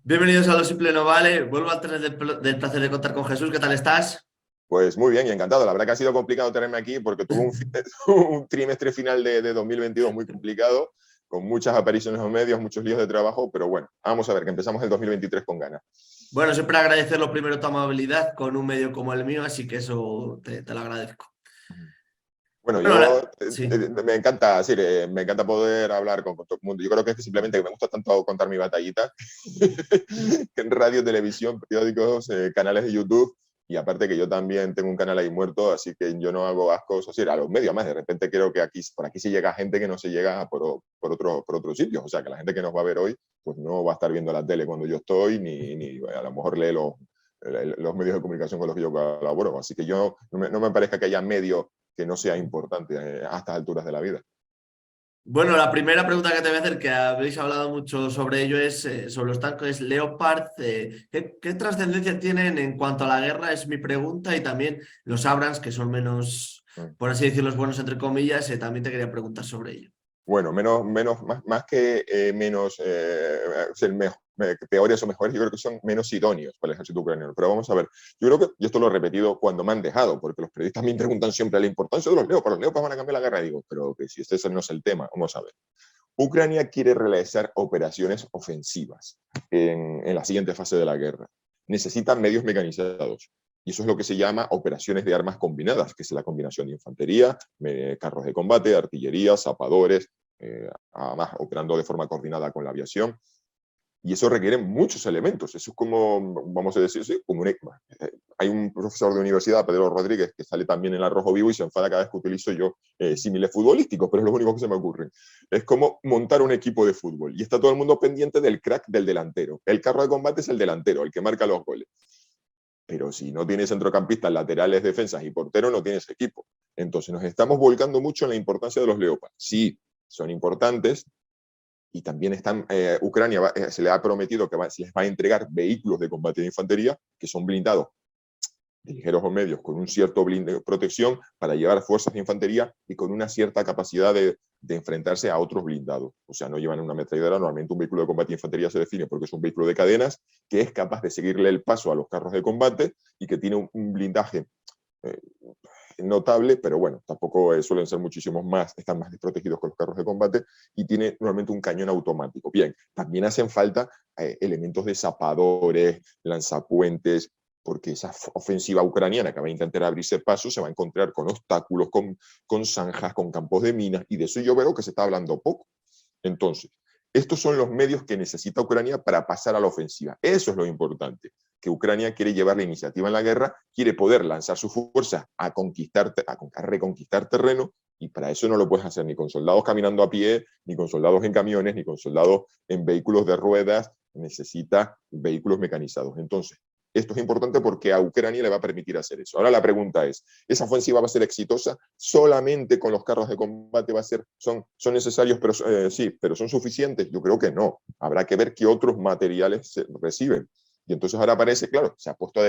Bienvenidos a Lo Simple No Vale. Vuelvo a tener del placer de contar con Jesús. ¿Qué tal estás? Pues muy bien y encantado. La verdad que ha sido complicado tenerme aquí porque tuve un trimestre final de 2022 muy complicado, con muchas apariciones en medios, muchos líos de trabajo, pero bueno, vamos a ver, que empezamos el 2023 con ganas. Bueno, siempre agradecer lo primero tu amabilidad con un medio como el mío, así que eso te lo agradezco. Bueno, Bueno, yo sí. me encanta, sí, me encanta poder hablar con todo el mundo. Yo creo que es que simplemente me gusta tanto contar mi batallita que en radio, televisión, periódicos, canales de YouTube. Y aparte que yo también tengo un canal ahí muerto, así que yo no hago ascos, o sea, a los medios más. De repente creo que aquí, por aquí sí llega gente que no se llega por otros sitios. O sea, que la gente que nos va a ver hoy, pues no va a estar viendo la tele cuando yo estoy, ni a lo mejor lee los medios de comunicación con los que yo colaboro. Así que yo no me parezca que haya medio que no sea importante a estas alturas de la vida. Bueno, la primera pregunta que te voy a hacer, que habéis hablado mucho sobre ello, es sobre los tanques Leopard. ¿Qué trascendencia tienen en cuanto a la guerra? Es mi pregunta. Y también los Abrams, que son menos, Mm. por así decirlo, los buenos, entre comillas, también te quería preguntar sobre ello. Bueno, más que menos, ser peores o mejores, yo creo que son menos idóneos para el ejército ucraniano. Pero vamos a ver, yo creo que, y esto lo he repetido cuando me han dejado, porque los periodistas me preguntan siempre la importancia de los Leopards van a cambiar la guerra. Y digo, pero que si este no es el tema, vamos a ver. Ucrania quiere realizar operaciones ofensivas en la siguiente fase de la guerra. Necesitan medios mecanizados. Y eso es lo que se llama operaciones de armas combinadas, que es la combinación de infantería, carros de combate, artillería, zapadores, además operando de forma coordinada con la aviación. Y eso requiere muchos elementos. Eso es como, vamos a decir, sí, como hay un profesor de universidad, Pedro Rodríguez, que sale también en el Rojo Vivo y se enfada cada vez que utilizo yo símiles futbolísticos, pero es lo único que se me ocurre. Es como montar un equipo de fútbol y está todo el mundo pendiente del crack del delantero. El carro de combate es el delantero, el que marca los goles. Pero si no tienes centrocampistas, laterales, defensas y portero, no tienes equipo. Entonces nos estamos volcando mucho en la importancia de los Leopards. Sí, son importantes, y también Ucrania se le ha prometido que se les va a entregar vehículos de combate de infantería que son blindados de ligeros o medios con un cierto de protección para llevar fuerzas de infantería y con una cierta capacidad de enfrentarse a otros blindados. O sea, no llevan una ametralladora. Normalmente un vehículo de combate de infantería se define porque es un vehículo de cadenas que es capaz de seguirle el paso a los carros de combate y que tiene un blindaje eh, notable, pero bueno, tampoco suelen ser muchísimos más, están más desprotegidos con los carros de combate y tiene normalmente un cañón automático. Bien, también hacen falta elementos de zapadores, lanzapuentes, porque esa ofensiva ucraniana que va a intentar abrirse paso se va a encontrar con obstáculos, con zanjas, con campos de minas, y de eso yo veo que se está hablando poco. Entonces, estos son los medios que necesita Ucrania para pasar a la ofensiva. Eso es lo importante, que Ucrania quiere llevar la iniciativa en la guerra, quiere poder lanzar sus fuerzas a reconquistar terreno, y para eso no lo puedes hacer ni con soldados caminando a pie, ni con soldados en camiones, ni con soldados en vehículos de ruedas. Necesita vehículos mecanizados. Entonces, esto es importante porque a Ucrania le va a permitir hacer eso. Ahora la pregunta es, ¿esa ofensiva va a ser exitosa? ¿Solamente con los carros de combate son necesarios, pero sí, pero son suficientes? Yo creo que no. Habrá que ver qué otros materiales se reciben. Y entonces ahora aparece, claro, se ha puesto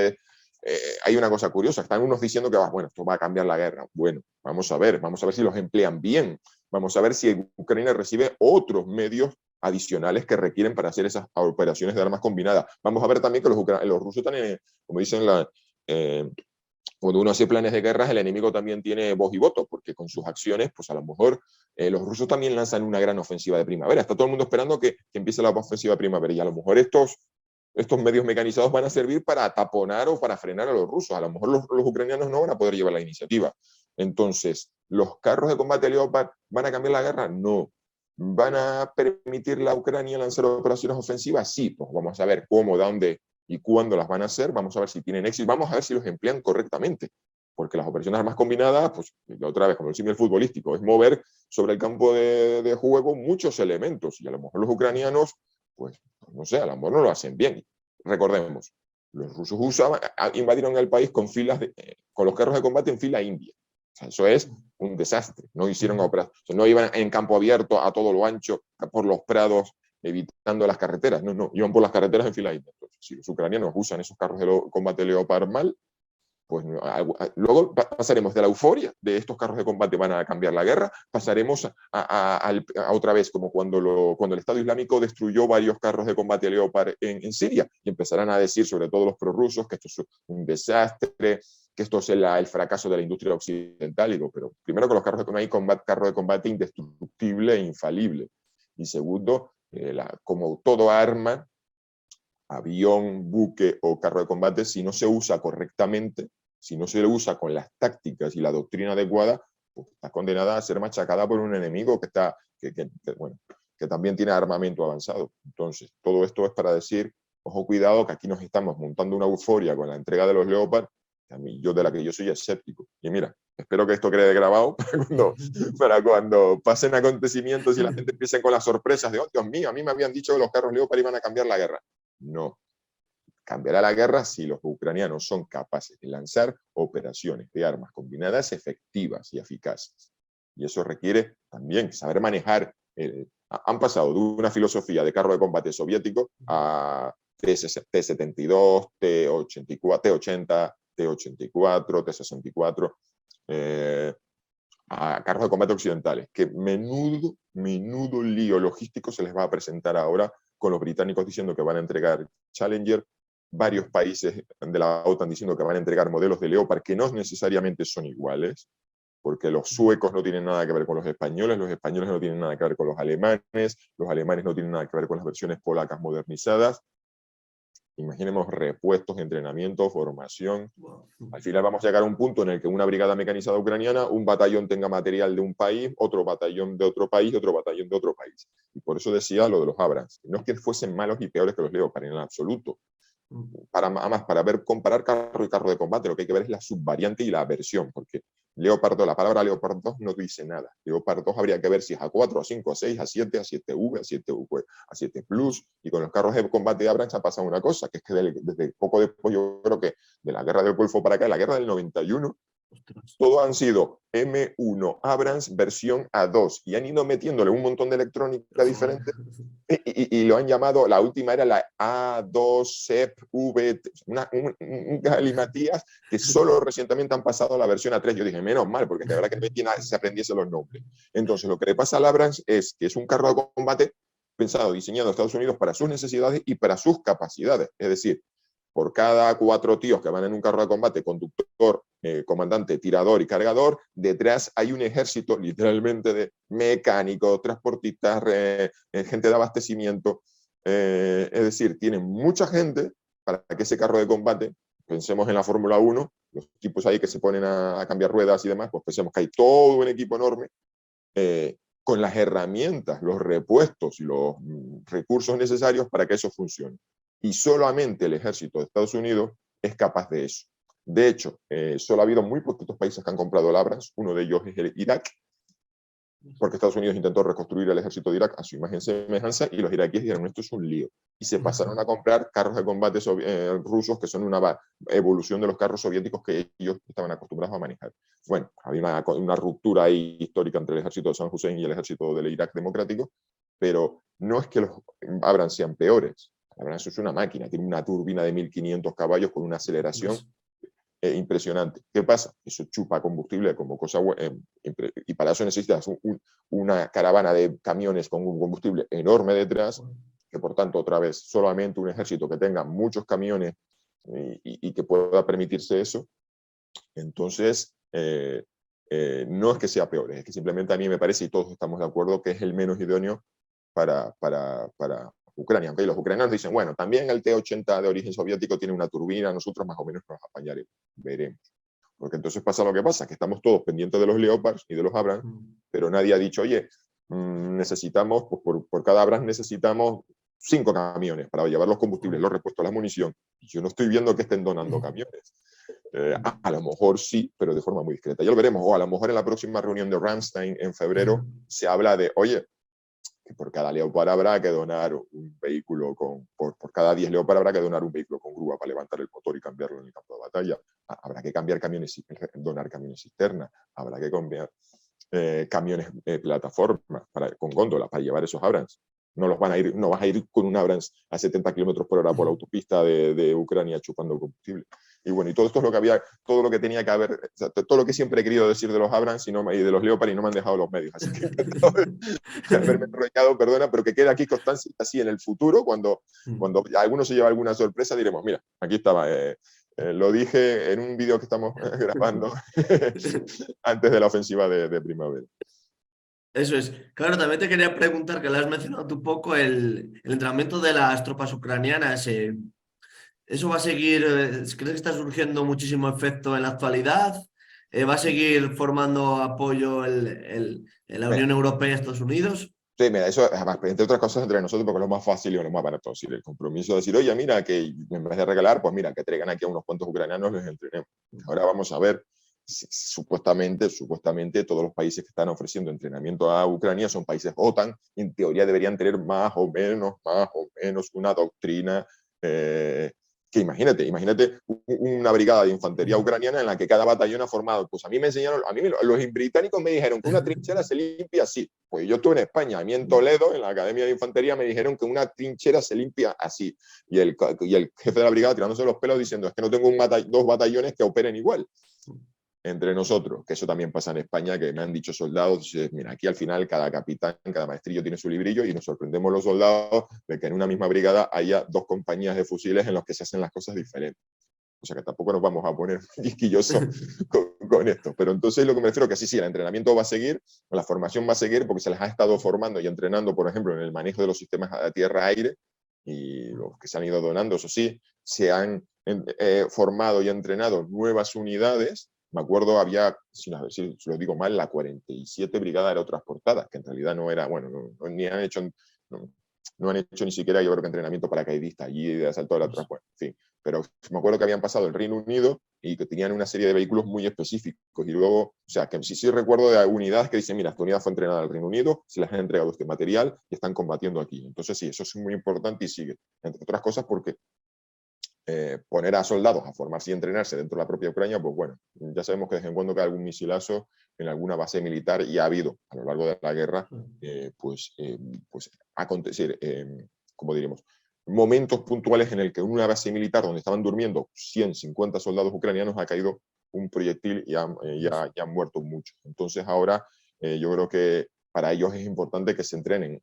hay una cosa curiosa, están unos diciendo que bueno, esto va a cambiar la guerra. Bueno, vamos a ver si los emplean bien, vamos a ver si Ucrania recibe otros medios adicionales que requieren para hacer esas operaciones de armas combinadas. Vamos a ver también que los rusos también, como dicen cuando uno hace planes de guerra, el enemigo también tiene voz y voto, porque con sus acciones, pues a lo mejor los rusos también lanzan una gran ofensiva de primavera. Está todo el mundo esperando que empiece la ofensiva de primavera, y a lo mejor estos medios mecanizados van a servir para taponar o para frenar a los rusos. A lo mejor los ucranianos no van a poder llevar la iniciativa. Entonces, ¿los carros de combate Leopard van a cambiar la guerra? No. ¿Van a permitir a Ucrania lanzar operaciones ofensivas? Sí, pues vamos a ver cómo, dónde y cuándo las van a hacer. Vamos a ver si tienen éxito, vamos a ver si los emplean correctamente. Porque las operaciones armas combinadas, pues otra vez, como el futbolístico, es mover sobre el campo de juego muchos elementos, y a lo mejor los ucranianos, pues no sé, a lo mejor no lo hacen bien. Recordemos, los rusos invadieron el país con los carros de combate en fila india. O sea, eso es un desastre. No hicieron operaciones, o sea, no iban en campo abierto a todo lo ancho por los prados, evitando las carreteras. No, iban por las carreteras en fila india. Entonces, si los ucranianos usan esos carros de combate Leopard mal, pues luego pasaremos de la euforia de estos carros de combate van a cambiar la guerra, pasaremos a otra vez como cuando el Estado Islámico destruyó varios carros de combate Leopard en Siria y empezarán a decir sobre todo los prorrusos que esto es un desastre, que esto es el fracaso de la industria occidental. Y digo, pero primero que los carros de combate, hay carros de combate indestructible e infalible. Y segundo, como todo arma, avión, buque o carro de combate, si no se usa correctamente, si no se usa con las tácticas y la doctrina adecuada, pues está condenada a ser machacada por un enemigo bueno, que también tiene armamento avanzado. Entonces, todo esto es para decir, ojo, cuidado, que aquí nos estamos montando una euforia con la entrega de los Leopard, de la que yo soy escéptico. Y mira, espero que esto quede grabado para cuando pasen acontecimientos y la gente empiece con las sorpresas de, oh, Dios mío, a mí me habían dicho que los carros Leopard iban a cambiar la guerra. No, cambiará la guerra si los ucranianos son capaces de lanzar operaciones de armas combinadas efectivas y eficaces. Y eso requiere también saber manejar. Han pasado de una filosofía de carro de combate soviético a T-72, T-80, T-84, T-64, a carros de combate occidentales, que menudo lío logístico se les va a presentar ahora con los británicos diciendo que van a entregar Challenger, varios países de la OTAN diciendo que van a entregar modelos de Leopard que no necesariamente son iguales, porque los suecos no tienen nada que ver con los españoles no tienen nada que ver con los alemanes no tienen nada que ver con las versiones polacas modernizadas. Imaginemos repuestos, entrenamiento, formación. Al final vamos a llegar a un punto en el que una brigada mecanizada ucraniana, un batallón tenga material de un país, otro batallón de otro país, otro batallón de otro país. Y por eso decía lo de los Abrams. No es que fuesen malos y peores que los Leopard en absoluto. Para comparar carro y carro de combate, lo que hay que ver es la subvariante y la versión, porque Leopard, la palabra Leopard 2 no dice nada. Leopard 2 habría que ver si es A4, A5, A6, A7, A7V, A7V, A7 Plus, y con los carros de combate de Abrams ha pasado una cosa, que es que desde poco después, yo creo que de la guerra del Golfo para acá, la guerra del 91, todos han sido M1 Abrams versión A2 y han ido metiéndole un montón de electrónica diferente y lo han llamado, la última era la A2 CEP-V, un galimatías que solo recientemente han pasado a la versión A3. Yo dije, menos mal, porque de verdad que no se aprendiese los nombres. Entonces, lo que le pasa al Abrams es que es un carro de combate pensado, diseñado en Estados Unidos para sus necesidades y para sus capacidades. Es decir, por cada 4 tíos que van en un carro de combate, conductor, comandante, tirador y cargador, detrás hay un ejército literalmente de mecánicos, transportistas, gente de abastecimiento. Es decir, tienen mucha gente para que ese carro de combate, pensemos en la Fórmula 1, los equipos ahí que se ponen a cambiar ruedas y demás, pues pensemos que hay todo un equipo enorme con las herramientas, los repuestos y los recursos necesarios para que eso funcione. Y solamente el ejército de Estados Unidos es capaz de eso. De hecho, solo ha habido muy poquitos países que han comprado el Abrams, uno de ellos es el Irak, porque Estados Unidos intentó reconstruir el ejército de Irak a su imagen y semejanza, y los iraquíes dijeron, esto es un lío. Y se pasaron a comprar carros de combate rusos, que son una evolución de los carros soviéticos que ellos estaban acostumbrados a manejar. Bueno, había una ruptura ahí histórica entre el ejército de Saddam Hussein y el ejército del Irak democrático, pero no es que los Abrams sean peores. Abrams es una máquina, tiene una turbina de 1500 caballos con una aceleración impresionante. ¿Qué pasa? Eso chupa combustible como cosa y para eso necesitas una caravana de camiones con un combustible enorme detrás, que por tanto otra vez solamente un ejército que tenga muchos camiones y que pueda permitirse eso. Entonces no es que sea peor, es que simplemente a mí me parece, y todos estamos de acuerdo, que es el menos idóneo para Ucrania. Aunque los ucranianos dicen, bueno, también el T-80 de origen soviético tiene una turbina, nosotros más o menos nos apañaremos, veremos. Porque entonces pasa lo que pasa, que estamos todos pendientes de los Leopards y de los Abrams, pero nadie ha dicho, oye, necesitamos, pues por cada Abrams necesitamos 5 camiones para llevar los combustibles, los repuestos, la munición. Y yo no estoy viendo que estén donando camiones. A lo mejor sí, pero de forma muy discreta. Ya lo veremos. O a lo mejor en la próxima reunión de Ramstein en febrero se habla de, oye, que por cada Leopard habrá que donar un vehículo por cada 10 Leopard habrá que donar un vehículo con grúa para levantar el motor y cambiarlo en el campo de batalla. Habrá que cambiar camiones, donar camiones cisterna, habrá que cambiar camiones plataforma con góndola para llevar esos Abrams. no vas a ir con un Abrams a 70 kilómetros por hora por la autopista de Ucrania chupando combustible. Y bueno, y todo esto es lo que había, todo lo que tenía que haber, o sea, todo lo que siempre he querido decir de los Abrams y de los Leopard y no me han dejado los medios. Así que haberme enrollado, perdona, pero que quede aquí constancia así en el futuro, cuando alguno se lleva alguna sorpresa, diremos, mira, aquí estaba, lo dije en un vídeo que estamos grabando antes de la ofensiva de primavera. Eso es. Claro, también te quería preguntar, que lo has mencionado tú un poco, el entrenamiento de las tropas ucranianas. ¿Eso va a seguir? ¿Crees que está surgiendo muchísimo efecto en la actualidad? ¿Va a seguir formando apoyo la Mira, Unión Europea y Estados Unidos? sí, mira, eso, además, entre otras cosas, entre nosotros, porque es lo más fácil y lo más barato. Es decir, el compromiso de decir, oye, mira, que en vez de regalar, pues mira, que traigan aquí a unos cuantos ucranianos, les entrenemos. Ahora vamos a ver, supuestamente todos los países que están ofreciendo entrenamiento a Ucrania son países OTAN, y en teoría deberían tener más o menos una doctrina que imagínate una brigada de infantería ucraniana en la que cada batallón ha formado. Pues a mí me enseñaron, los británicos me dijeron que una trinchera se limpia así. Pues yo estuve en España, a mí en Toledo, en la Academia de Infantería, me dijeron que una trinchera se limpia así. Y el jefe de la brigada tirándose los pelos diciendo, es que no tengo dos batallones que operen igual entre nosotros, que eso también pasa en España, que me han dicho soldados, mira, aquí al final cada capitán, cada maestrillo tiene su librillo y nos sorprendemos los soldados de que en una misma brigada haya dos compañías de fusiles en los que se hacen las cosas diferentes. O sea que tampoco nos vamos a poner quisquillosos con esto. Pero entonces lo que me refiero es que sí, el entrenamiento va a seguir, la formación va a seguir porque se les ha estado formando y entrenando, por ejemplo, en el manejo de los sistemas de tierra-aire y los que se han ido donando, eso sí, se han formado y entrenado nuevas unidades. Me acuerdo, había, si lo digo mal, la 47 Brigada Aerotransportada, que en realidad no era, bueno, ni han hecho, no han hecho ni siquiera, yo creo que entrenamiento paracaidista allí de asalto de la transporte, en fin. Pero me acuerdo que habían pasado el Reino Unido y que tenían una serie de vehículos muy específicos. Y luego, o sea, que sí recuerdo de unidades que dicen, mira, esta unidad fue entrenada al Reino Unido, se les han entregado este material y están combatiendo aquí. Entonces sí, eso es muy importante y sigue. Entre otras cosas porque poner a soldados a formarse y entrenarse dentro de la propia Ucrania, pues bueno, ya sabemos que de vez en cuando cae algún misilazo en alguna base militar y ha habido a lo largo de la guerra, pues acontecer, como diríamos, momentos puntuales en el que en una base militar donde estaban durmiendo 150 soldados ucranianos ha caído un proyectil y han muerto muchos. Entonces ahora yo creo que para ellos es importante que se entrenen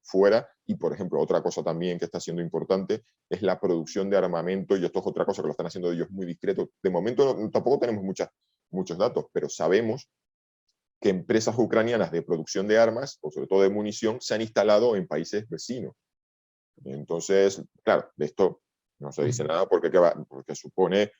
fuera y, por ejemplo, otra cosa también que está siendo importante es la producción de armamento y esto es otra cosa que lo están haciendo ellos muy discreto. De momento tampoco tenemos muchos datos, pero sabemos que empresas ucranianas de producción de armas, o sobre todo de munición, se han instalado en países vecinos. Entonces, claro, de esto no se dice nada porque supone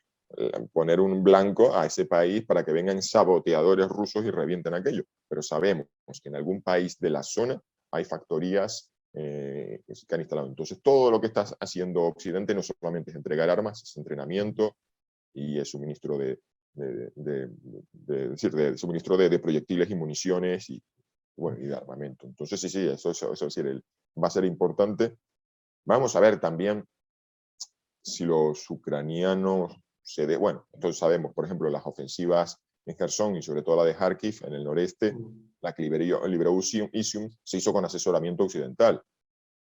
poner un blanco a ese país para que vengan saboteadores rusos y revienten aquello. Pero sabemos que en algún país de la zona hay factorías que han instalado. Entonces, todo lo que está haciendo Occidente no solamente es entregar armas, es entrenamiento y es suministro suministro de proyectiles y municiones bueno, y de armamento. Entonces, sí, eso va a ser importante. Vamos a ver también si los ucranianos bueno, entonces sabemos, por ejemplo, las ofensivas en Kherson y sobre todo la de Kharkiv en el noreste, la que liberó Isium, se hizo con asesoramiento occidental.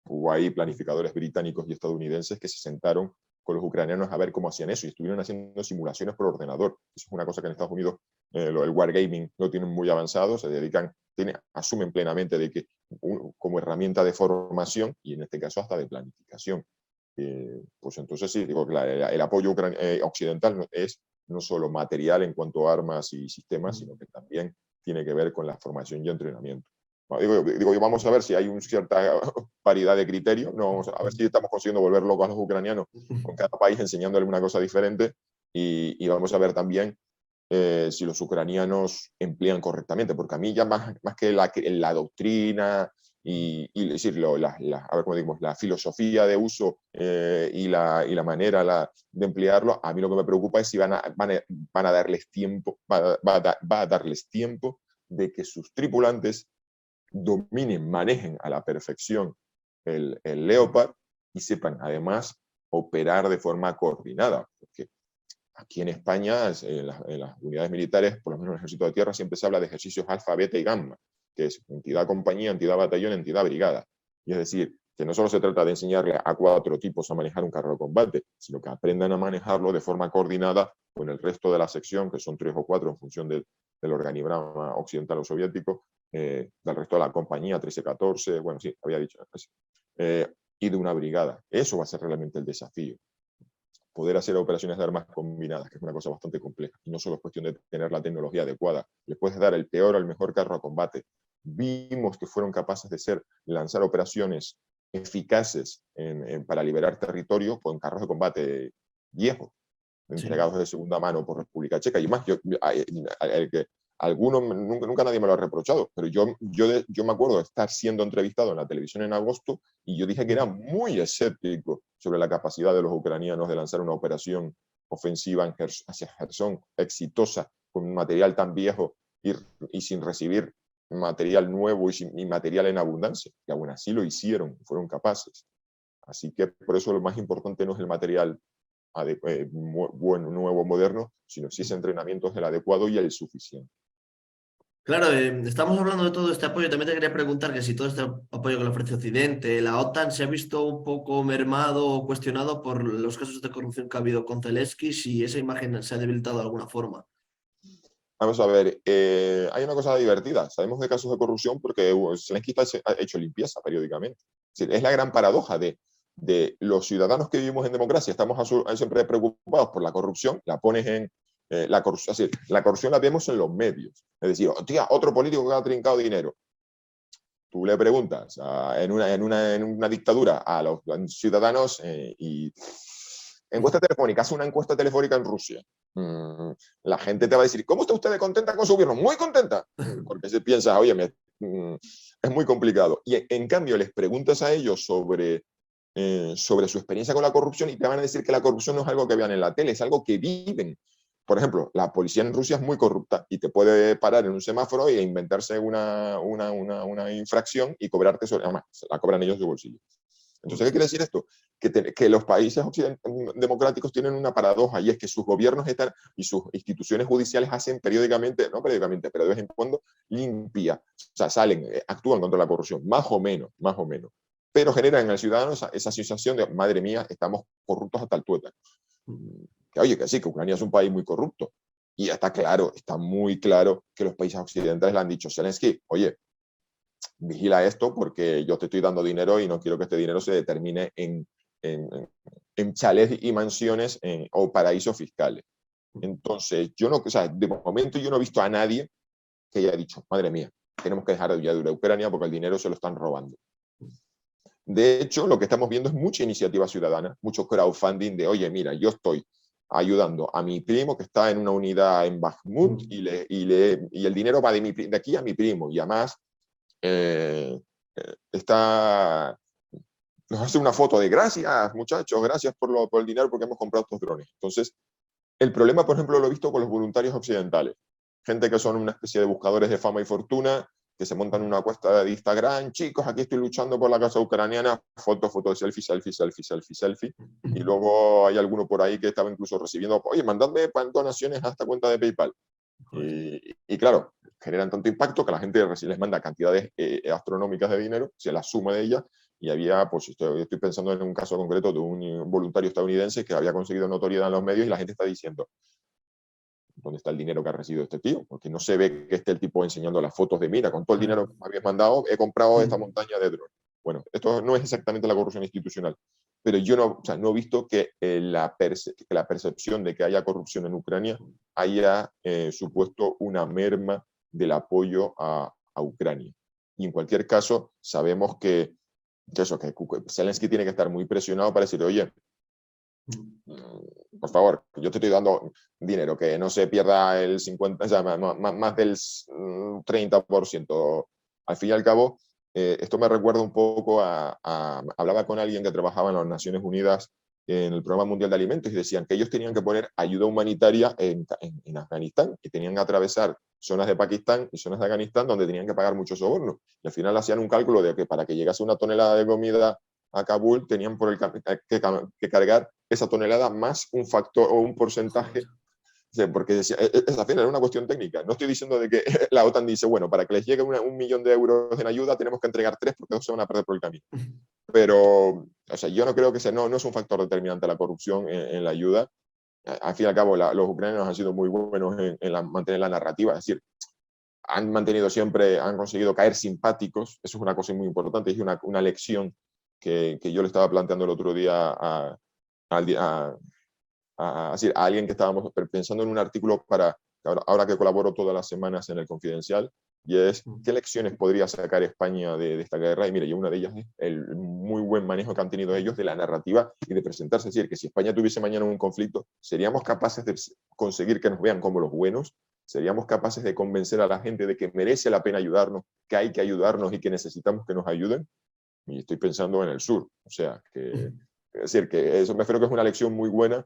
Hubo ahí planificadores británicos y estadounidenses que se sentaron con los ucranianos a ver cómo hacían eso y estuvieron haciendo simulaciones por ordenador. Eso es una cosa que en Estados Unidos el wargaming lo tienen muy avanzado, se dedican, asumen plenamente de que como herramienta de formación y en este caso hasta de planificación. Pues entonces sí, digo que el apoyo occidental es no solo material en cuanto a armas y sistemas, sino que también tiene que ver con la formación y entrenamiento. Digo, vamos a ver si hay una cierta paridad de criterio, no, vamos a ver si estamos consiguiendo volver locos a los ucranianos con cada país enseñándole una cosa diferente y vamos a ver también si los ucranianos emplean correctamente, porque a mí ya más que la doctrina y decirlo, a ver cómo digamos, la filosofía de uso y la manera de emplearlo, a mí lo que me preocupa es si van a darles tiempo, va a darles tiempo de que sus tripulantes dominen, manejen a la perfección el Leopard y sepan además operar de forma coordinada, porque aquí en España, en las unidades militares, por lo menos en el ejército de tierra, siempre se habla de ejercicios alfa, beta y gamma, que es entidad compañía, entidad batallón, entidad brigada. Y es decir, que no solo se trata de enseñarle a 4 tipos a manejar un carro de combate, sino que aprendan a manejarlo de forma coordinada con el resto de la sección, que son 3 o 4 en función del organigrama occidental o soviético, del resto de la compañía, 13-14, bueno, sí, había dicho, y de una brigada. Eso va a ser realmente el desafío. Poder hacer operaciones de armas combinadas, que es una cosa bastante compleja. Y no solo es cuestión de tener la tecnología adecuada. Le puedes dar el peor o el mejor carro a combate. Vimos que fueron capaces de lanzar operaciones eficaces para liberar territorio con carros de combate viejos, entregados Sí. de segunda mano por República Checa. Y más, algunos, nunca nadie me lo ha reprochado, pero yo me acuerdo de estar siendo entrevistado en la televisión en agosto y yo dije que era muy escéptico sobre la capacidad de los ucranianos de lanzar una operación ofensiva hacia Gerson exitosa con material tan viejo y sin recibir material nuevo y material en abundancia. Y aún así lo hicieron, fueron capaces. Así que por eso lo más importante no es el material bueno, nuevo, moderno, sino si ese entrenamiento es el adecuado y el suficiente. Claro, estamos hablando de todo este apoyo. También te quería preguntar que si todo este apoyo que le ofrece Occidente, la OTAN se ha visto un poco mermado o cuestionado por los casos de corrupción que ha habido con Zelensky, si esa imagen se ha debilitado de alguna forma. Vamos a ver, hay una cosa divertida. Sabemos de casos de corrupción porque Zelensky ha hecho limpieza periódicamente. Es la gran paradoja de los ciudadanos que vivimos en democracia. Estamos siempre preocupados por la corrupción, la pones en la corrupción. La corrupción la vemos en los medios. Es decir, tía, otro político que ha trincado dinero. Tú le preguntas en una dictadura a los ciudadanos y encuesta telefónica, hace una encuesta telefónica en Rusia. La gente te va a decir, ¿cómo está usted contenta con su gobierno? Muy contenta, porque se piensa, oye, es muy complicado. Y en cambio les preguntas a ellos sobre su experiencia con la corrupción y te van a decir que la corrupción no es algo que vean en la tele, es algo que viven. Por ejemplo, la policía en Rusia es muy corrupta y te puede parar en un semáforo e inventarse una infracción y cobrarte sobre, además, la cobran ellos de bolsillo. Entonces, ¿qué quiere decir esto? Que los países democráticos tienen una paradoja y es que sus gobiernos están y sus instituciones judiciales hacen periódicamente, no periódicamente, pero de vez en cuando, limpia. O sea, salen, actúan contra la corrupción, más o menos, más o menos. Pero generan en el ciudadano esa sensación de, madre mía, estamos corruptos hasta el tuétano. Que oye, que sí, que Ucrania es un país muy corrupto. Y está claro, está muy claro que los países occidentales le han dicho, Zelensky, oye, vigila esto porque yo te estoy dando dinero y no quiero que este dinero se determine en chalets y mansiones o paraísos fiscales. Entonces, yo no, o sea, de momento yo no he visto a nadie que haya dicho, madre mía, tenemos que dejar de ayudar a Ucrania porque el dinero se lo están robando. De hecho, lo que estamos viendo es mucha iniciativa ciudadana, mucho crowdfunding de, oye, mira, yo estoy ayudando a mi primo que está en una unidad en Bakhmut y el dinero va de aquí a mi primo y además nos hace una foto de gracias, muchachos, gracias por el dinero porque hemos comprado estos drones. Entonces, el problema, por ejemplo, lo he visto con los voluntarios occidentales. Gente que son una especie de buscadores de fama y fortuna, que se montan una cuesta de Instagram, chicos, aquí estoy luchando por la causa ucraniana, foto, selfie, selfie, selfie, selfie, selfie. Y luego hay alguno por ahí que estaba incluso recibiendo, oye, mandadme donaciones a esta cuenta de PayPal. Y claro, generan tanto impacto que la gente les manda cantidades astronómicas de dinero, se la suma de ellas, y había, pues estoy pensando en un caso concreto de un voluntario estadounidense que había conseguido notoriedad en los medios y la gente está diciendo, ¿dónde está el dinero que ha recibido este tío? Porque no se ve que esté el tipo enseñando las fotos de, mira, con todo el dinero que me habías mandado, he comprado esta montaña de drones. Bueno, esto no es exactamente la corrupción institucional, pero yo no, o sea, no he visto que la percepción de que haya corrupción en Ucrania haya supuesto una merma del apoyo a Ucrania. Y en cualquier caso, sabemos que Zelensky tiene que estar muy presionado para decir, oye, por favor, yo te estoy dando dinero, que no se pierda el 50, o sea, más del 30%. Al fin y al cabo, esto me recuerda un poco hablaba con alguien que trabajaba en las Naciones Unidas en el Programa Mundial de Alimentos y decían que ellos tenían que poner ayuda humanitaria en Afganistán y tenían que atravesar zonas de Pakistán y zonas de Afganistán donde tenían que pagar muchos sobornos. Y al final hacían un cálculo de que para que llegase una tonelada de comida a Kabul tenían que cargar esa tonelada más un factor o un porcentaje sea, porque al final era una cuestión técnica. No estoy diciendo de que la OTAN dice, bueno, para que les llegue 1 millón de euros en ayuda tenemos que entregar 3 porque 2 se van a perder por el camino. Pero, o sea, yo no creo que sea, no es un factor determinante la corrupción en la ayuda. Al fin y al cabo, los ucranianos han sido muy buenos en mantener la narrativa, es decir, han mantenido siempre, han conseguido caer simpáticos, eso es una cosa muy importante, es una lección que yo le estaba planteando el otro día decir, a alguien que estábamos pensando en un artículo para, ahora que colaboro todas las semanas en el Confidencial, y es qué lecciones podría sacar España de esta guerra. Y mire, yo una de ellas es el muy buen manejo que han tenido ellos de la narrativa y de presentarse. Es decir, que si España tuviese mañana un conflicto, seríamos capaces de conseguir que nos vean como los buenos, seríamos capaces de convencer a la gente de que merece la pena ayudarnos, que hay que ayudarnos y que necesitamos que nos ayuden. Y estoy pensando en el sur. O sea, que, es decir, que eso me refiero que es una lección muy buena.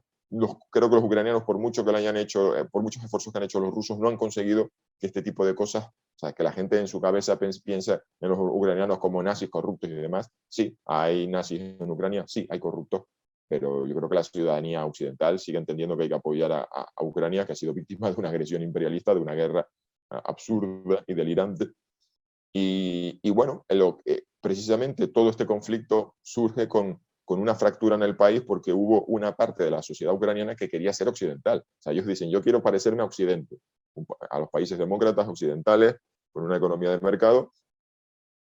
Creo que los ucranianos, por mucho que lo hayan hecho, por muchos esfuerzos que han hecho los rusos, no han conseguido que este tipo de cosas, o sea, que la gente en su cabeza piensa en los ucranianos como nazis corruptos y demás. Sí, hay nazis en Ucrania, sí, hay corruptos, pero yo creo que la ciudadanía occidental sigue entendiendo que hay que apoyar a Ucrania, que ha sido víctima de una agresión imperialista, de una guerra absurda y delirante. Y bueno, precisamente todo este conflicto surge con una fractura en el país porque hubo una parte de la sociedad ucraniana que quería ser occidental. O sea, ellos dicen, yo quiero parecerme a Occidente, a los países demócratas occidentales, con una economía de mercado,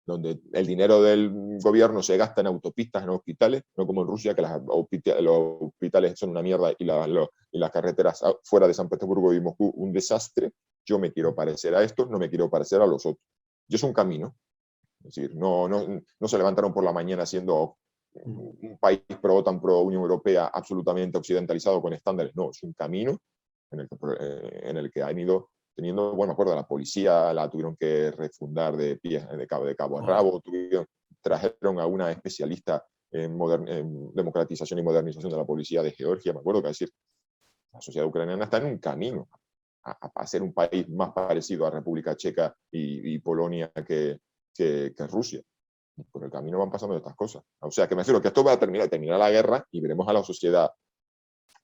donde el dinero del gobierno se gasta en autopistas, en hospitales, no como en Rusia, que los hospitales son una mierda y las carreteras fuera de San Petersburgo y Moscú un desastre. Yo me quiero parecer a estos, no me quiero parecer a los otros. Y es un camino. Es decir, no se levantaron por la mañana siendo un país pro OTAN, pro Unión Europea, absolutamente occidentalizado con estándares. No, es un camino en el que han ido teniendo, bueno, me acuerdo, la policía la tuvieron que refundar de cabo a rabo, trajeron a una especialista en democratización y modernización de la policía de Georgia, me acuerdo que decir, la sociedad ucraniana está en un camino a ser un país más parecido a República Checa y Polonia que Rusia. Por el camino van pasando estas cosas. O sea, que me refiero que esto va a terminar la guerra y veremos a la sociedad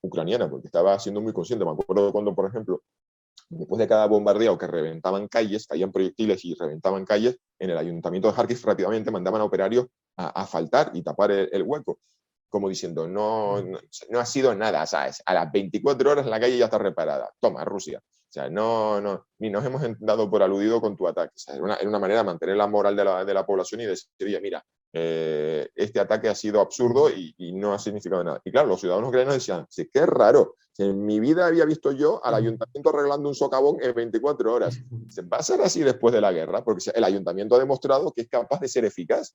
ucraniana, porque estaba siendo muy consciente. Me acuerdo cuando, por ejemplo, después de cada bombardeo que reventaban calles, caían proyectiles y reventaban calles, en el ayuntamiento de Kharkiv rápidamente mandaban a operarios a asfaltar y tapar el hueco, como diciendo, no ha sido nada, ¿sabes? A las 24 horas la calle ya está reparada. Toma, Rusia. O sea, ni nos hemos dado por aludido con tu ataque. O sea, era una manera de mantener la moral de la población y decir, oye, mira, este ataque ha sido absurdo y no ha significado nada. Y claro, los ciudadanos ucranianos decían, sí, qué raro, en mi vida había visto yo al ayuntamiento arreglando un socavón en 24 horas. ¿Se va a ser así después de la guerra? Porque el ayuntamiento ha demostrado que es capaz de ser eficaz.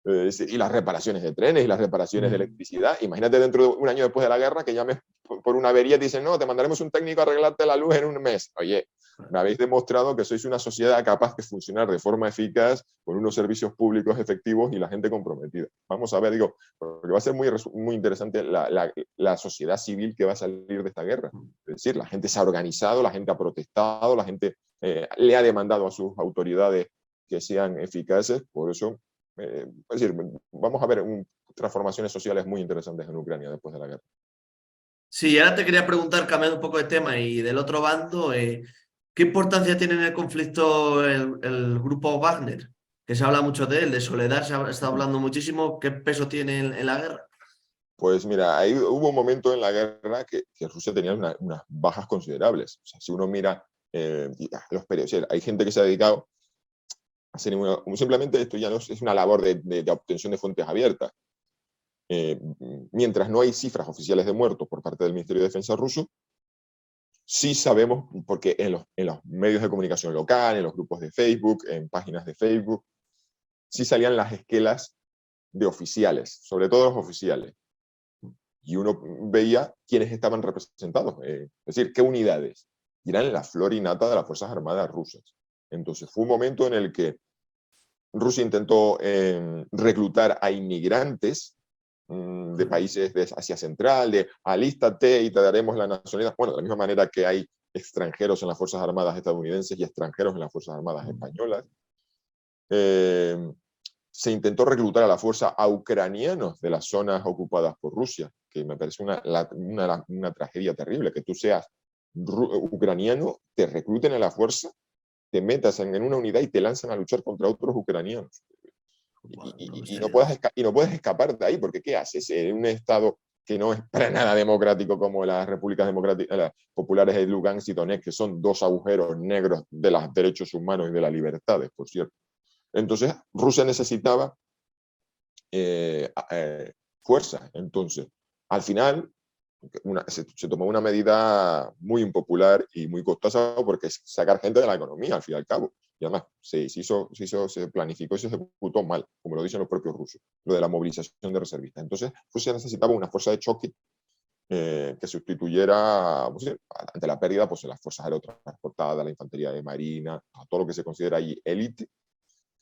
Y las reparaciones de trenes y las reparaciones de electricidad. Imagínate dentro de un año después de la guerra que llames por una avería y dicen, no, te mandaremos un técnico a arreglarte la luz en un mes. Oye, me habéis demostrado que sois una sociedad capaz de funcionar de forma eficaz, con unos servicios públicos efectivos y la gente comprometida. Vamos a ver, digo, porque va a ser muy interesante la sociedad civil que va a salir de esta guerra. Es decir, la gente se ha organizado, la gente ha protestado, la gente le ha demandado a sus autoridades que sean eficaces, por eso es decir, vamos a ver transformaciones sociales muy interesantes en Ucrania después de la guerra. Sí, ahora te quería preguntar, cambiando un poco de tema y del otro bando, ¿qué importancia tiene en el conflicto el grupo Wagner? Que se habla mucho de él, de Soledad se ha estado hablando muchísimo. ¿Qué peso tiene en la guerra? Pues mira, ahí hubo un momento en la guerra que Rusia tenía unas bajas considerables. O sea, si uno mira los periodistas, hay gente que se ha dedicado a hacer simplemente esto ya no es una labor de obtención de fuentes abiertas. Mientras no hay cifras oficiales de muertos por parte del Ministerio de Defensa ruso, sí sabemos, porque en los medios de comunicación local, en los grupos de Facebook, en páginas de Facebook, sí salían las esquelas de oficiales, sobre todo los oficiales. Y uno veía quiénes estaban representados, es decir, qué unidades. Y eran la flor y nata de las Fuerzas Armadas rusas. Entonces fue un momento en el que Rusia intentó reclutar a inmigrantes de países de Asia Central, de alístate y te daremos la nacionalidad. Bueno, de la misma manera que hay extranjeros en las Fuerzas Armadas estadounidenses y extranjeros en las Fuerzas Armadas españolas. Se intentó reclutar a la fuerza a ucranianos de las zonas ocupadas por Rusia, que me parece una tragedia terrible, que tú seas ucraniano, te recluten a la fuerza, te metas en una unidad y te lanzan a luchar contra otros ucranianos. Bueno, Y no puedes escapar de ahí, porque ¿qué haces en un estado que no es para nada democrático como las repúblicas democráticas, las populares de Lugansk y Donetsk, que son dos agujeros negros de los derechos humanos y de las libertades, por cierto? Entonces, Rusia necesitaba fuerza. Entonces, al final, se tomó una medida muy impopular y muy costosa, porque es sacar gente de la economía, al fin y al cabo. Y además, se planificó y se ejecutó mal, como lo dicen los propios rusos, lo de la movilización de reservistas. Entonces, Rusia necesitaba una fuerza de choque que sustituyera, pues, ante la pérdida, pues, las fuerzas aerotransportadas, la infantería de marina, todo lo que se considera ahí élite,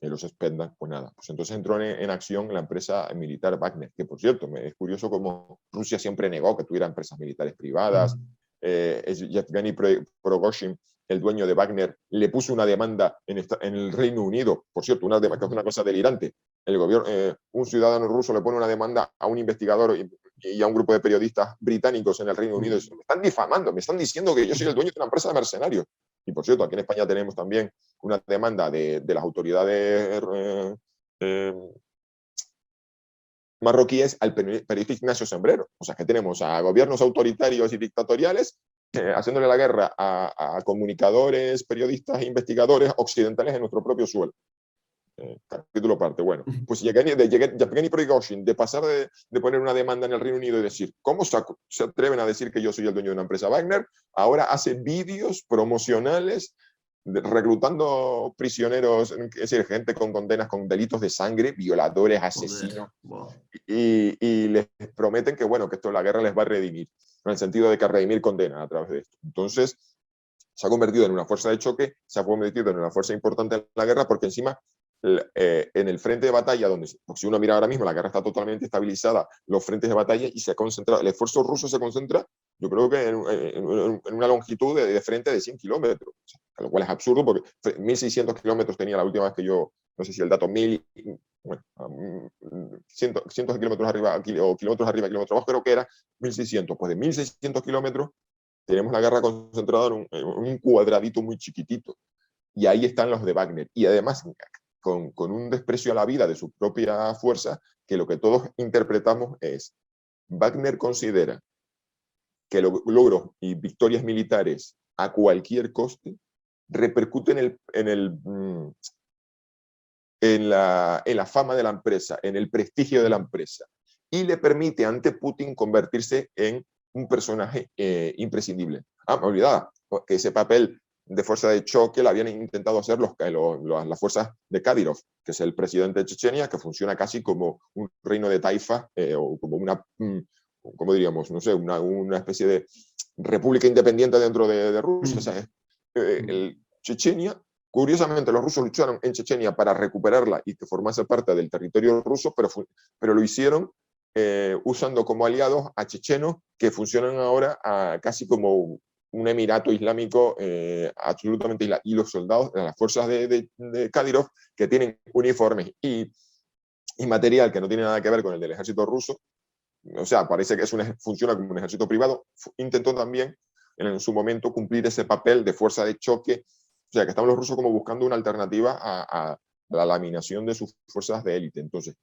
los Spetsnaz, pues nada. Pues entonces entró en acción la empresa militar Wagner, que por cierto, es curioso cómo Rusia siempre negó que tuviera empresas militares privadas. Yevgeny Prigozhin, el dueño de Wagner, le puso una demanda en el Reino Unido, por cierto, que es una cosa delirante. El gobierno, un ciudadano ruso le pone una demanda a un investigador y a un grupo de periodistas británicos en el Reino Unido. Me están difamando, me están diciendo que yo soy el dueño de una empresa de mercenarios. Y por cierto, aquí en España tenemos también una demanda de las autoridades marroquíes al periodista Ignacio Sembrero. O sea, que tenemos a gobiernos autoritarios y dictatoriales haciéndole la guerra a comunicadores, periodistas e investigadores occidentales en nuestro propio suelo. Capítulo parte. Bueno, pues Yevgeny Prigozhin, de pasar de poner una demanda en el Reino Unido y decir, ¿cómo se atreven a decir que yo soy el dueño de una empresa Wagner? Ahora hace vídeos promocionales reclutando prisioneros, es decir, gente con condenas con delitos de sangre, violadores, asesinos, y les prometen que, bueno, que esto la guerra les va a redimir, en el sentido de que redimir condena a través de esto. Entonces, se ha convertido en una fuerza de choque, se ha convertido en una fuerza importante en la guerra, porque encima en el frente de batalla, donde si uno mira ahora mismo, la guerra está totalmente estabilizada, los frentes de batalla, y se ha concentrado, el esfuerzo ruso se concentra, yo creo que en una longitud de frente de 100 kilómetros, o sea, lo cual es absurdo, porque 1.600 kilómetros tenía la última vez que yo, no sé si el dato 1.000, bueno, cientos de kilómetros arriba, o kilómetros arriba, kilómetros abajo, creo que era 1.600, pues de 1.600 kilómetros tenemos la guerra concentrada en un cuadradito muy chiquitito. Y ahí están los de Wagner. Y además, con un desprecio a la vida de su propia fuerza, que lo que todos interpretamos es, Wagner considera que logros y victorias militares a cualquier coste repercuten en la fama de la empresa, en el prestigio de la empresa, y le permite ante Putin convertirse en un personaje imprescindible. Me olvidaba que ese papel de fuerza de choque lo habían intentado hacer las fuerzas de Kadyrov, que es el presidente de Chechenia, que funciona casi como un reino de taifa, o como como diríamos, no sé, una especie de república independiente dentro de Rusia. O sea, Chechenia, curiosamente, los rusos lucharon en Chechenia para recuperarla y que formase parte del territorio ruso, pero lo hicieron usando como aliados a chechenos que funcionan ahora casi como un emirato islámico absolutamente islámico. Y los soldados de las fuerzas de Kadyrov, que tienen uniformes y material que no tiene nada que ver con el del ejército ruso, o sea, parece que funciona como un ejército privado, intentó también en su momento cumplir ese papel de fuerza de choque. O sea, que estaban los rusos como buscando una alternativa a la laminación de sus fuerzas de élite. Entonces,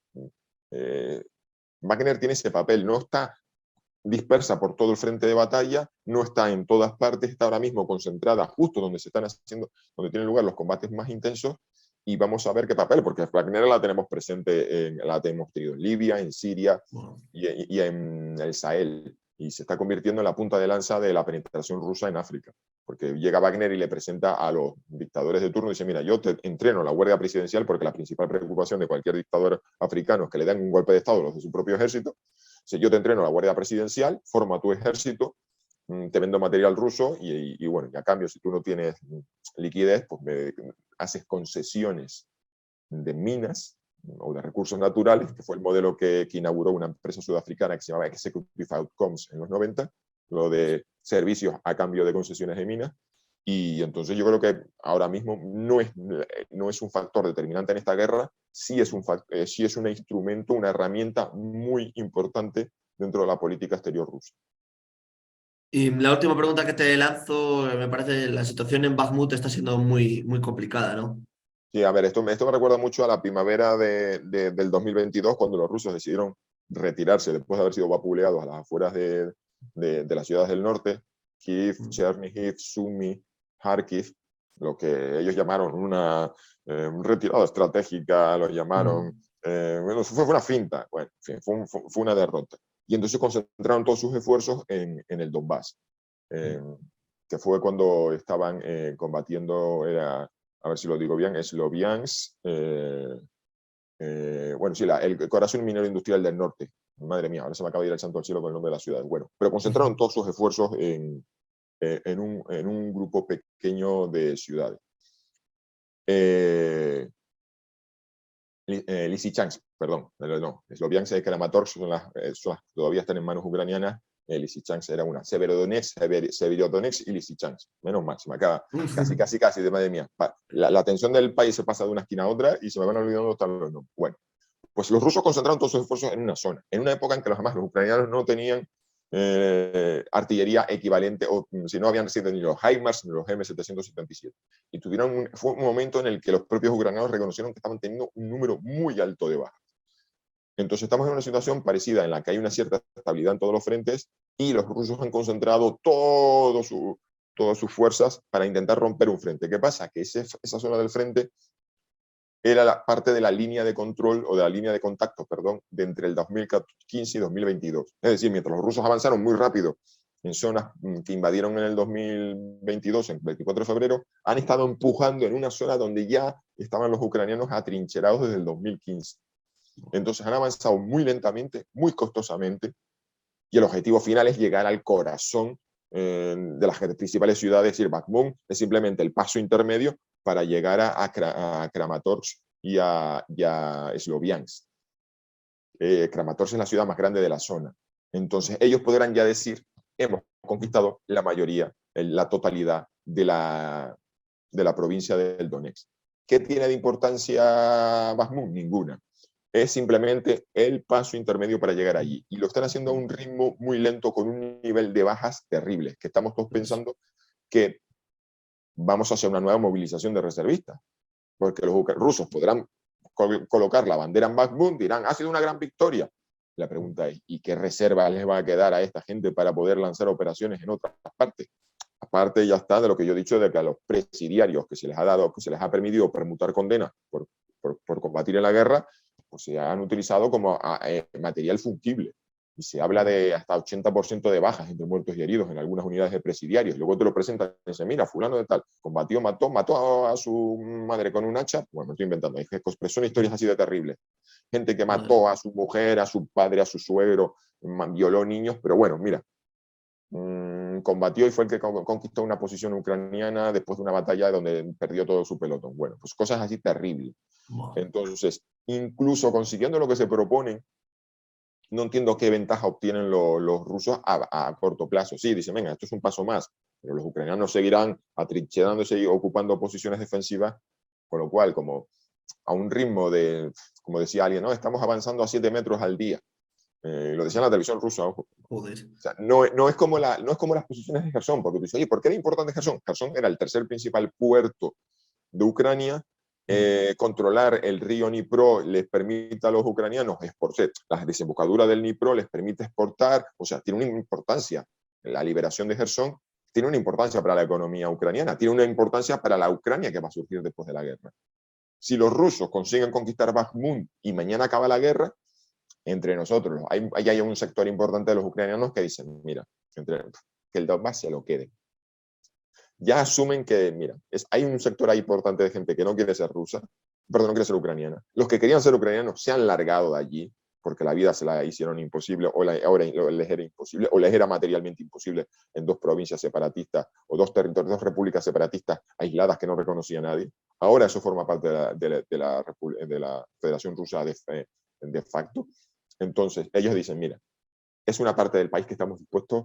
Wagner tiene ese papel, no está dispersa por todo el frente de batalla, no está en todas partes, está ahora mismo concentrada justo donde donde tienen lugar los combates más intensos, y vamos a ver qué papel, porque Wagner la tenemos presente, la hemos tenido en Libia, en Siria y en el Sahel, y se está convirtiendo en la punta de lanza de la penetración rusa en África, porque llega Wagner y le presenta a los dictadores de turno y dice, mira, yo te entreno a la Guardia Presidencial, porque la principal preocupación de cualquier dictador africano es que le den un golpe de Estado a los de su propio ejército. Si yo te entreno a la Guardia Presidencial, forma tu ejército, te vendo material ruso y bueno, y a cambio, si tú no tienes liquidez, pues me haces concesiones de minas o de recursos naturales, que fue el modelo que inauguró una empresa sudafricana que se llamaba Executive Outcomes en los 90, lo de servicios a cambio de concesiones de minas. Y entonces yo creo que ahora mismo no es un factor determinante en esta guerra, sí es un instrumento, una herramienta muy importante dentro de la política exterior rusa. Y la última pregunta que te lanzo, me parece la situación en Bakhmut está siendo muy, muy complicada, ¿no? Sí, a ver, esto me recuerda mucho a la primavera del 2022, cuando los rusos decidieron retirarse después de haber sido vapuleados a las afueras de las ciudades del norte, Kiev, Chernihiv, Sumy, Kharkiv, lo que ellos llamaron una retirada estratégica, lo llamaron, Mm. bueno, fue una finta, bueno, en fin, fue una derrota. Y entonces concentraron todos sus esfuerzos en el Donbass, eh, que fue cuando estaban combatiendo, era, a ver si lo digo bien, Sloviansk, bueno, sí, el corazón minero industrial del norte. Madre mía, ahora se me acaba de ir el santo al cielo con el nombre de la ciudad. Bueno, pero concentraron todos sus esfuerzos en un grupo pequeño de ciudades. Lysychansk, perdón, no, Sloviansk y Kramatorsk todavía están en manos ucranianas. Lysychansk era una, Severodonetsk y Lysychansk. Menos mal, se me acaba casi, de madre mía. La tensión del país se pasa de una esquina a otra y se me van olvidando hasta los nombres. Bueno, pues los rusos concentraron todos sus esfuerzos en una zona, en una época en que los ucranianos no tenían artillería equivalente, o si no habían sido ni los HIMARS ni los M777. Y fue un momento en el que los propios ucranianos reconocieron que estaban teniendo un número muy alto de bajas. Entonces estamos en una situación parecida en la que hay una cierta estabilidad en todos los frentes y los rusos han concentrado todas sus fuerzas para intentar romper un frente. ¿Qué pasa? Que esa zona del frente era la parte de la línea de control o de la línea de contacto, perdón, de entre el 2015 y 2022. Es decir, mientras los rusos avanzaron muy rápido en zonas que invadieron en el 2022, en el 24 de febrero, han estado empujando en una zona donde ya estaban los ucranianos atrincherados desde el 2015. Entonces han avanzado muy lentamente, muy costosamente, y el objetivo final es llegar al corazón de las principales ciudades, es decir, Bakhmut es simplemente el paso intermedio para llegar a Kramatorsk y a Sloviansk. Kramatorsk es la ciudad más grande de la zona. Entonces ellos podrán ya decir, hemos conquistado la mayoría, la totalidad de la provincia del Donetsk. ¿Qué tiene de importancia Bakhmut? Ninguna. Es simplemente el paso intermedio para llegar allí. Y lo están haciendo a un ritmo muy lento, con un nivel de bajas terribles, que estamos todos pensando que vamos a hacer una nueva movilización de reservistas, porque los rusos podrán colocar la bandera en Bakhmut, dirán, ha sido una gran victoria. La pregunta es, ¿y qué reserva les va a quedar a esta gente para poder lanzar operaciones en otras partes? Aparte ya está de lo que yo he dicho, de que a los presidiarios que se les ha dado, que se les ha permitido permutar condenas por combatir en la guerra, pues se han utilizado como material fungible. Y se habla de hasta 80% de bajas entre muertos y heridos en algunas unidades de presidiarios. Luego te lo presentan y dicen, mira, fulano de tal, combatió, mató a su madre con un hacha. Bueno, me estoy inventando, son historias así de terribles. Gente que mató a su mujer, a su padre, a su suegro, violó niños, pero bueno, mira, combatió y fue el que conquistó una posición ucraniana después de una batalla donde perdió todo su pelotón. Bueno, pues cosas así terribles. Entonces, incluso consiguiendo lo que se proponen, no entiendo qué ventaja obtienen los rusos a corto plazo. Sí, dicen, venga, esto es un paso más, pero los ucranianos seguirán atrincherándose y ocupando posiciones defensivas, con lo cual, como a un ritmo de, como decía alguien, no, estamos avanzando a 7 metros al día. Lo decía en la televisión rusa, ojo. Joder. O sea, no es como las posiciones de Gerson, porque tú dices, oye, ¿por qué era importante Gerson? Gerson era el tercer principal puerto de Ucrania. Controlar el río Dnipro les permite a los ucranianos exportar, la desembocadura del Dnipro les permite exportar, o sea, tiene una importancia. La liberación de Gerson tiene una importancia para la economía ucraniana, tiene una importancia para la Ucrania que va a surgir después de la guerra. Si los rusos consiguen conquistar Bakhmut y mañana acaba la guerra, entre nosotros, hay un sector importante de los ucranianos que dicen, mira, que el Donbass se lo quede. Ya asumen que, mira, hay un sector ahí importante de gente que no quiere ser rusa, perdón, no quiere ser ucraniana. Los que querían ser ucranianos se han largado de allí porque la vida se la hicieron imposible, ahora les era imposible, o les era materialmente imposible en dos provincias separatistas, o dos territorios, dos repúblicas separatistas aisladas que no reconocía a nadie. Ahora eso forma parte de la Federación Rusa de facto. Entonces, ellos dicen, mira, es una parte del país que estamos dispuestos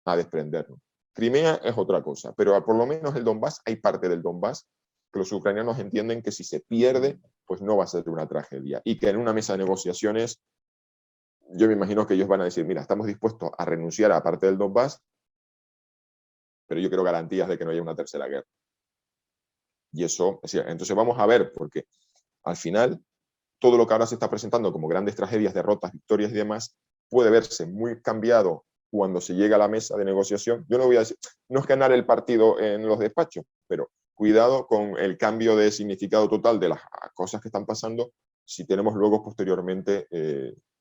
a desprendernos. Crimea es otra cosa, pero por lo menos el Donbass, hay parte del Donbass que los ucranianos entienden que si se pierde, pues no va a ser una tragedia y que en una mesa de negociaciones yo me imagino que ellos van a decir, mira, estamos dispuestos a renunciar a parte del Donbass, pero yo quiero garantías de que no haya una tercera guerra. Y eso, es decir, entonces vamos a ver, porque al final todo lo que ahora se está presentando como grandes tragedias, derrotas, victorias y demás, puede verse muy cambiado cuando se llega a la mesa de negociación. Yo no voy a decir, no es ganar el partido en los despachos, pero cuidado con el cambio de significado total de las cosas que están pasando si tenemos luego posteriormente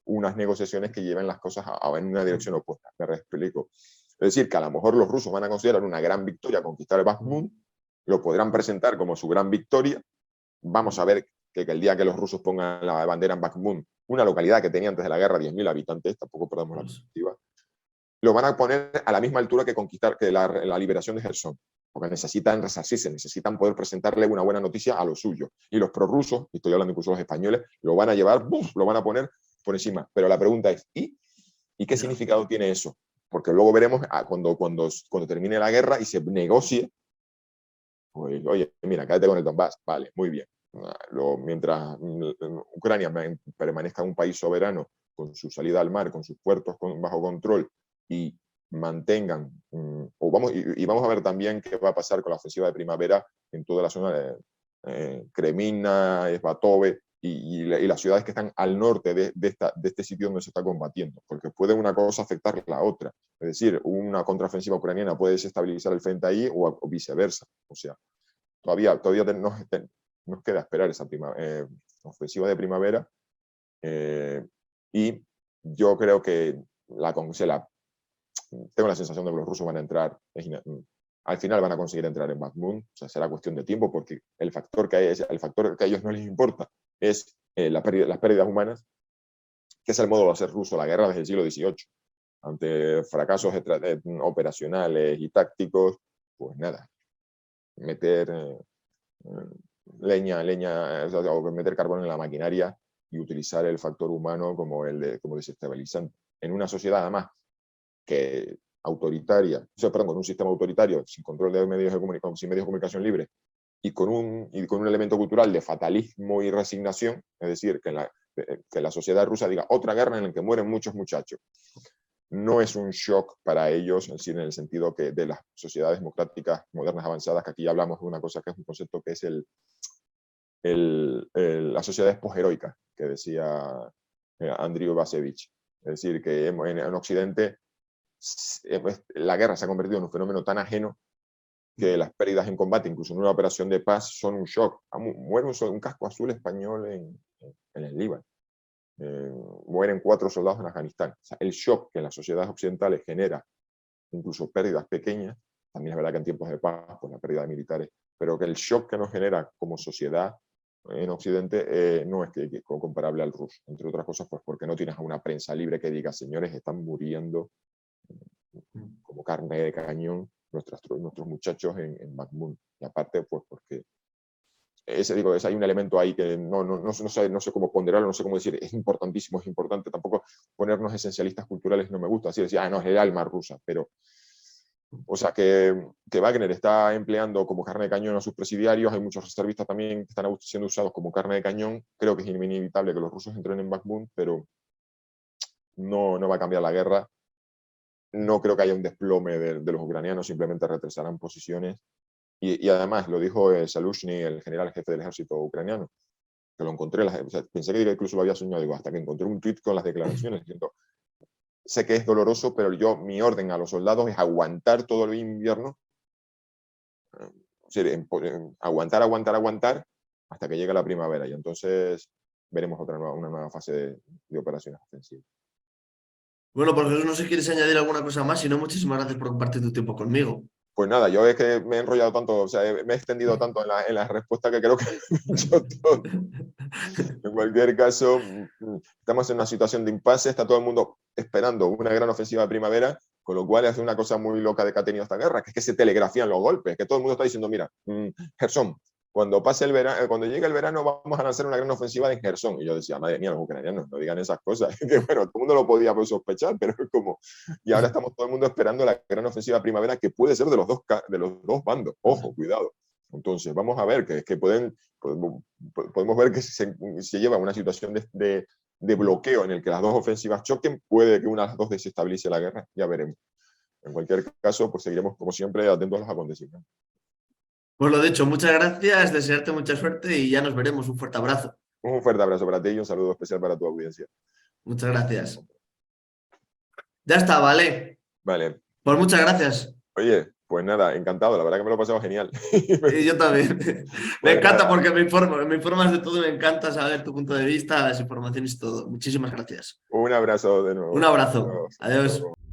unas negociaciones que lleven las cosas en una dirección opuesta. Me explico. Es decir, que a lo mejor los rusos van a considerar una gran victoria conquistar el Bakhmut, lo podrán presentar como su gran victoria. Vamos a ver que el día que los rusos pongan la bandera en Bakhmut, una localidad que tenía antes de la guerra 10.000 habitantes, tampoco perdamos la perspectiva, lo van a poner a la misma altura que conquistar que la liberación de Gerson, porque necesitan resarcirse, necesitan poder presentarle una buena noticia a los suyos. Y los prorrusos, y estoy hablando incluso los españoles, lo van a llevar, ¡buf!, lo van a poner por encima. Pero la pregunta es, ¿y qué significado tiene eso? Porque luego veremos cuando termine la guerra y se negocie, pues, oye, mira, quédate con el Donbass, vale, muy bien. Mientras Ucrania permanezca un país soberano con su salida al mar, con sus puertos bajo control y mantengan, vamos a ver también qué va a pasar con la ofensiva de primavera en toda la zona de Kremina, Svatove y las ciudades que están al norte de este sitio donde se está combatiendo, porque puede una cosa afectar la otra. Es decir, una contraofensiva ucraniana puede desestabilizar el frente ahí o viceversa. O sea, todavía nos queda esperar esa ofensiva de primavera y yo creo que tengo la sensación de que los rusos van a entrar, al final van a conseguir entrar en Bakhmut, o sea, será cuestión de tiempo porque el factor que a ellos no les importa es las pérdidas humanas, que es el modo de hacer ruso la guerra desde el siglo XVIII. Ante fracasos operacionales y tácticos, pues nada, meter leña, o meter carbón en la maquinaria y utilizar el factor humano como desestabilizante. En una sociedad, además, que autoritaria, perdón, con un sistema autoritario, sin control de medios de comunicación, sin medios de comunicación libres, y con un elemento cultural de fatalismo y resignación, es decir, que la sociedad rusa diga otra guerra en la que mueren muchos muchachos. No es un shock para ellos, es decir, en el sentido que de las sociedades democráticas modernas avanzadas, que aquí ya hablamos de una cosa que es un concepto que es la sociedad posheroica, que decía Andriy Basevich. Es decir, que en Occidente la guerra se ha convertido en un fenómeno tan ajeno que las pérdidas en combate, incluso en una operación de paz, son un shock. Muere un casco azul español en el Líbano. Mueren 4 soldados en Afganistán. O sea, el shock que en las sociedades occidentales genera incluso pérdidas pequeñas, también es verdad que en tiempos de paz, pues la pérdida de militares, pero que el shock que nos genera como sociedad en Occidente no es comparable al ruso, entre otras cosas, pues porque no tienes a una prensa libre que diga, señores, están muriendo como carne de cañón nuestros muchachos en Bakhmut. Y aparte, pues porque hay un elemento ahí que no sé cómo ponderarlo, no sé cómo decir, es importantísimo, es importante, tampoco ponernos esencialistas culturales no me gusta, así decir, no, es el alma rusa, pero, o sea, que Wagner está empleando como carne de cañón a sus presidiarios, hay muchos reservistas también que están siendo usados como carne de cañón, creo que es inevitable que los rusos entren en Bakhmut, pero no va a cambiar la guerra, no creo que haya un desplome de los ucranianos, simplemente retrasarán posiciones. Y además, lo dijo Salushny, el general jefe del ejército ucraniano, que lo encontré, pensé que incluso lo había soñado, digo, hasta que encontré un tuit con las declaraciones, diciendo, sé que es doloroso, pero mi orden a los soldados es aguantar todo el invierno, aguantar, hasta que llegue la primavera, y entonces veremos una nueva fase de operaciones ofensivas. Bueno, por Jesús, no sé si quieres añadir alguna cosa más, si no, muchísimas gracias por compartir tu tiempo conmigo. Pues nada, yo es que me he enrollado tanto, o sea, me he extendido tanto en la respuesta que creo que he dicho todo. En cualquier caso, estamos en una situación de impasse, está todo el mundo esperando una gran ofensiva de primavera, con lo cual es una cosa muy loca de que ha tenido esta guerra, que es que se telegrafían los golpes, que todo el mundo está diciendo, mira, Gerson, cuando pase el verano, cuando llegue el verano vamos a lanzar una gran ofensiva en Gerson. Y yo decía, madre mía, los ucranianos no digan esas cosas. Que bueno, todo el mundo lo podía sospechar, pero es como... Y ahora estamos todo el mundo esperando la gran ofensiva de primavera, que puede ser de los dos bandos. Ojo, cuidado. Entonces, vamos a ver, que podemos ver que se lleva una situación de de bloqueo en el que las dos ofensivas choquen, puede que una de las dos desestabilice la guerra, ya veremos. En cualquier caso, pues seguiremos, como siempre, atentos a los acontecimientos. Pues lo dicho, muchas gracias, desearte mucha suerte y ya nos veremos. Un fuerte abrazo. Un fuerte abrazo para ti y un saludo especial para tu audiencia. Muchas gracias. Ya está, vale. Vale. Pues muchas gracias. Oye, pues nada, encantado, la verdad que me lo he pasado genial. Y yo también. Me Pues encanta nada. porque me informas de todo y me encanta saber tu punto de vista, las informaciones y todo. Muchísimas gracias. Un abrazo de nuevo. Un abrazo. Adiós. Adiós.